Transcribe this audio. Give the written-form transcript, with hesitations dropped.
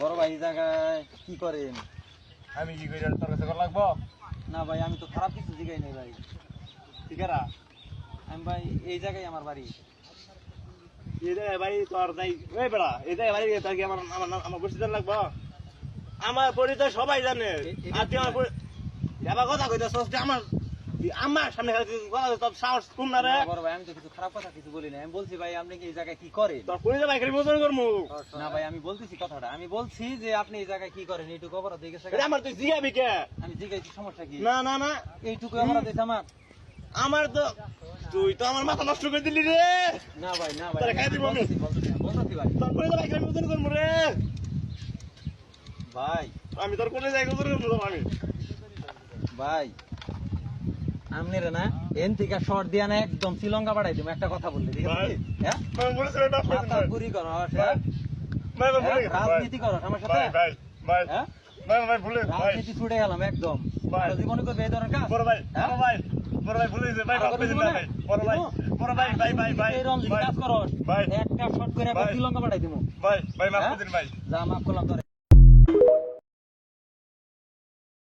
বড় ভাই এই জায়গায় কি করেন? আমি কি করি তোর কাছে করা লাগবো? না ভাই আমি তো খারাপ কিছু জিগাই নাই ভাই। ঠিকারা আমি ভাই এই জায়গায় আমার বাড়ি। এই জায়গায় বাড়ি তোর তাই ওই বেড়া এই জায়গায় বাড়ি তার কি আমার আমার আমার পরিচিত লাগবো? আমার পরিচয় সবাই জানে। আর তুই আমার যাবা কথা কইতেছস যে আমার আমার সামনে তোর সাহস কম না রে? বড় ভাই আমি তো কিছু খারাপ কথা কিছু বলি না। আমি বলছি ভাই আপনি কি এই জায়গায় কি করেন? তোর পরিচয় ভাই খালি মোচন করমু। না ভাই আমি বলতেছি কথাটা। আমি বলছি যে আপনি এই জায়গায় কি করেন এইটুকু অপরাধ হয়ে গেছে। আমার তুই জিগাবি কে? আমি জিজ্ঞাসি সমস্যা কি? না না না এইটুকু অপরাধ হয়েছে আমার। আমার তো তুই তো আমার মাথা নষ্ট করে দিলি রে। না ভাই না ভাই তোরে খাই দিব আমি। বলতেছি ভাই। তোর পরিচয় ভাই খালি মোচন করমু রে। ভাই আমি তোর কোনে যাই মোচন করমু আমি। ভাই আমনেরে না এন থেকে শর্ট দিয়া না একদম শ্রীলঙ্কা পাঠাই দিম একটা কথা বললে ঠিক আছে? হ্যাঁ ভাই বলেছ এটা মাথা গুরি করো ভাই ভাই ভুলে গেছি রাজনীতি করো আমার সাথে। ভাই ভাই ভাই হ্যাঁ ভাই ভুলে ভাই রাজনীতি ছুটে গেলাম একদম। ভাই। আর জীবনে করবে এই ধরনের কাজ? বড় ভাই হ্যাঁ? বড় ভাই ভুলে গেছি ভাই আরো মাফ করে করে দিন দিবো না? ভাই বড় ভাই ভাই এই রঞ্জিত কাজ করো ভাই। একটা শর্ট করে একটা ভাই। শ্রীলঙ্কা পাঠাই দিমু। ভাই মাফ হ্যাঁ? করে দিন ভাই। যা মাফ করলাম তোরে।